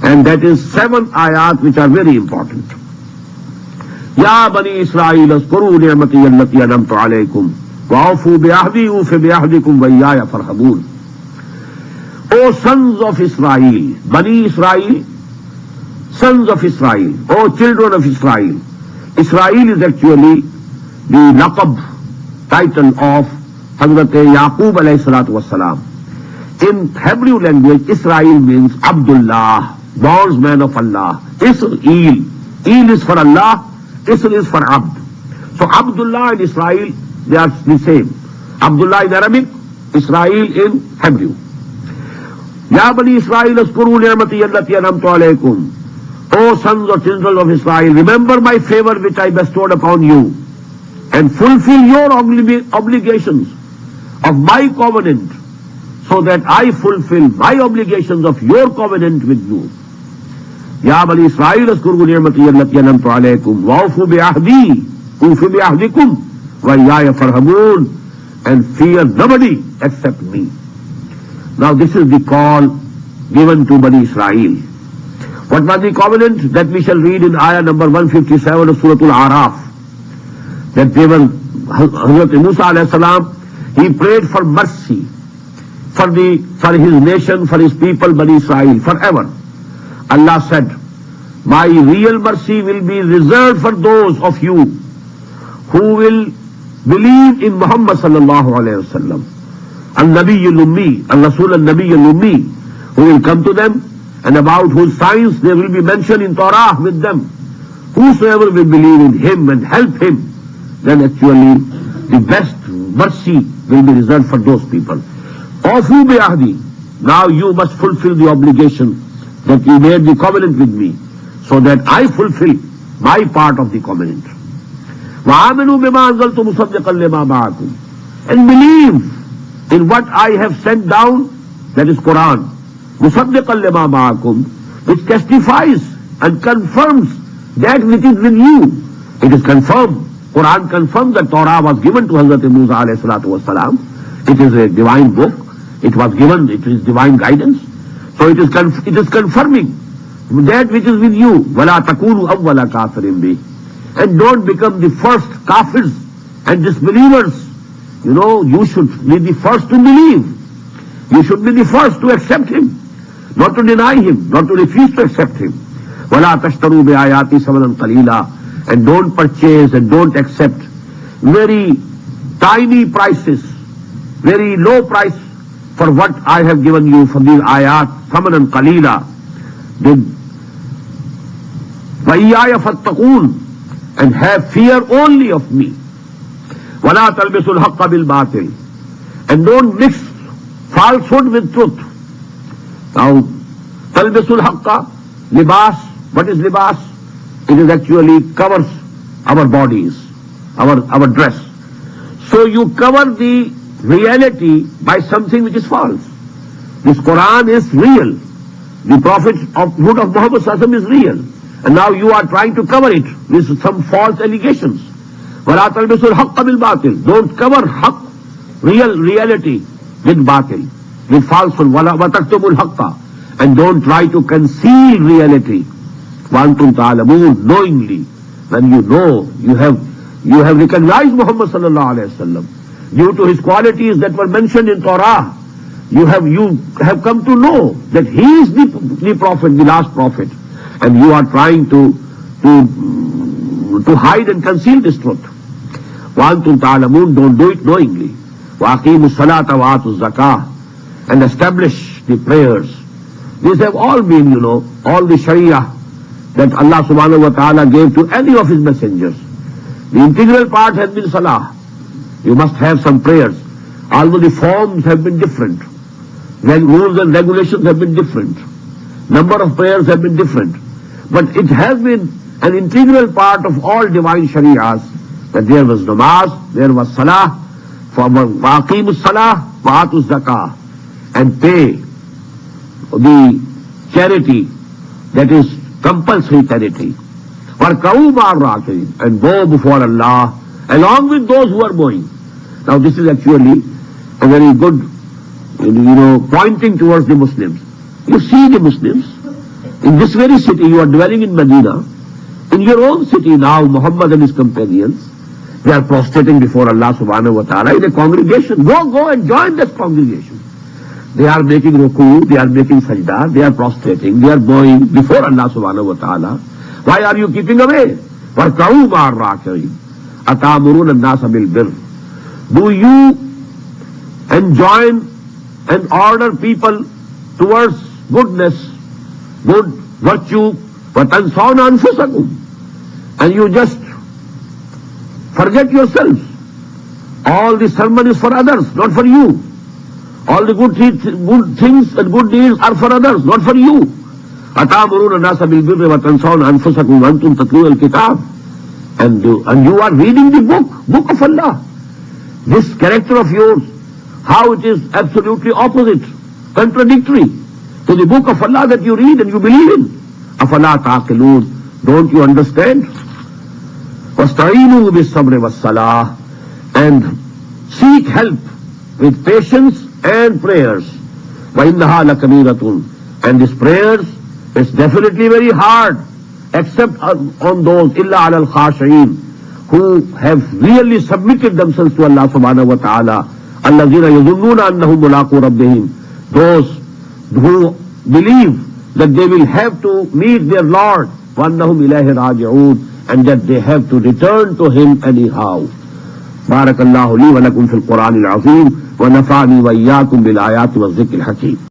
And that is 7 ayat which are very important. Ya Bani Israel, azkuru ni'mati allati an'amtu alaykum, wa'afu bi'ahdi ufi bi'ahdikum wa iyaya farhabun. O sons of Israel, Bani Israel, sons of Israel, O children of Israel. Israel is actually the laqab, title of Hazrat Yaqub alayhi salatu wassalam. In Hebrew language, Israel means Abdullah, bondsman of Allah. Israel. Il is for Allah, Israel is for Abd. So Abdullah and Israel, they are the same. Abdullah in Arabic, Israel in Hebrew. Ya Bani Israel, azkuru ni'mati allati an'amtu alaykum. O sons or children of Israel, remember my favor which I bestowed upon you, and fulfill your obligations of my covenant, so that I fulfill my obligations of your covenant with you. Ya Bani Israel, azkuru ni'mati allati an'amtu alaykum, wa'afu bi'ahdi, ufi bi'ahdikum, wa iyaya farhabun, and fear nobody except me. Now this is the call given to Bani Israel. What was the covenant? That we shall read in ayah number 157 of Surah Al-Araf. That they were, Hazrat Musa alayhi salam, he prayed for mercy for his nation, for his people, Bani Israel, forever. Allah said, my real mercy will be reserved for those of you who will believe in Muhammad sallallahu alayhi wa sallam, al-Nabi al-Ummi, al-Rasul al-Nabi al-Ummi, who will come to them, and about whose signs they will be mentioned in Torah with them. Whosoever will believe in him and help him, then actually the best mercy will be reserved for those people. Afu bi'ahdi, now you must fulfill the obligation that you made the covenant with me, so that I fulfill my part of the covenant. وَآمِنُوا بِمَا أَنزَلْتُ مُصَدِّقًا لِمَا مَعَكُمْ, and believe in what I have sent down, that is Quran, مُصَدِّقًا لِمَا مَعَكُمْ, which testifies and confirms that which is with you. It is confirmed. Quran confirms that Torah was given to Hazrat Musa alayhi salatu wasalam. It is a divine book. It was given, it is divine guidance. So it is confirming that which is with you. وَلَا تَكُونُوا أَوَّلَ كَافِرٍ بِهِ, and don't become the first kafirs and disbelievers. You know, you should be the first to believe. You should be the first to accept him, not to deny him, not to refuse to accept him. وَلَا تَشْتَرُوا بِآيَاتِ ثَمَنًا قَلِيلًا, and don't purchase and don't accept very tiny prices, very low price for what I have given you for these ayat, ثَمَنًا قَلِيلًا. وَإِيَّايَ فَاتَّقُونَ, and have fear only of me. وَلَا تَلْبِسُوا الْحَقَّ بِالْبَاطِلِ, and don't mix falsehood with truth. Now, تَلْبِسُوا الْحَقَّ, libas, what is libas? It is actually covers our bodies, our dress. So you cover the reality by something which is false. This Quran is real. The prophethood of Muhammad sallallahu alaihi wasallam is real. And now you are trying to cover it with some false allegations. وَلَا تَلْبِسُوا الْحَقَّ بِالْبَاطِلِ, don't cover haqq, reality, with batil, with falsehood. وَتَكْتُمُوا الْحَقَّ, and don't try to conceal reality. وَأَنْتُمْ تَعْلَمُونَ, knowingly, when you know, you have recognized Muhammad sallallahu alaihi wasallam due to his qualities that were mentioned in Torah. You have come to know that he is the prophet, the last prophet, and you are trying to hide and conceal this truth. وَأَنْتُمْ تَعْلَمُونَ, don't do it knowingly. وَأَقِيمُوا الصَّلَاةَ وَآتُوا الزَّكَاةَ, and establish the prayers. These have all been, all the Sharia that Allah subhanahu wa ta'ala gave to any of his messengers. The integral part has been salah. You must have some prayers. Although the forms have been different, rules and regulations have been different, number of prayers have been different, but it has been an integral part of all divine shari'ahs that there was namaz, there was salah, wa'aqimus salah, wa'atus zakah, and pay the charity, that is compulsory charity. وَارْكَعُوا مَعَ الرَّاكِعِينَ, and go before Allah along with those who are going. Now this is actually a very good, pointing towards the Muslims. You see the Muslims, In this very city, you are dwelling in Medina. In your own city now, Muhammad and his companions, they are prostrating before Allah subhanahu wa ta'ala in a congregation. Go and join this congregation. They are making ruku, they are making sajda, they are prostrating, they are bowing before Allah subhanahu wa ta'ala. Why are you keeping away? وَارْكَعُوا مَعَ الرَّاكِعِينَ أَتَأْمُرُونَ النَّاسَ بِالْبِرِّ. Do you enjoin and order people towards goodness, good virtue, وَتَنْسَوْنَ أَنفُسَكُمْ, and you just forget yourselves. All the sermon is for others, not for you. All the good things and good deeds are for others, not for you. أَتَأْمُرُونَ النَّاسَ بِالْبِرِّ وَتَنْسَوْنَ أَنفُسَكُمْ وَأَنْتُمْ تَتْلُونَ الْكِتَابَ. And you are reading the book of Allah. This character of yours, how it is absolutely opposite, contradictory to the book of Allah that you read and you believe in. أَفَلَا تَعْقِلُونَ. Don't you understand? وَاسْتَعِينُوا بِالصَّبْرِ وَالصَّلَاةِ. And seek help with patience and prayers. وَإِنَّهَا لَكَبِيرَةٌ. And these prayers is definitely very hard, except on those إِلَّا عَلَى الْخَاشِعِينَ, who have really submitted themselves to Allah subhanahu wa ta'ala. الَّذِينَ يَظُنُّونَ أَنَّهُمْ مُلَاقُو رَبِّهِمْ. Those who believe that they will have to meet their Lord, وَأَنَّهُمْ إِلَيْهِ رَاجِعُونَ, and that they have to return to Him anyhow. بارك الله لي ولكم في القرآن العظيم ونفعني وإياكم بالآيات والذكر الحكيم.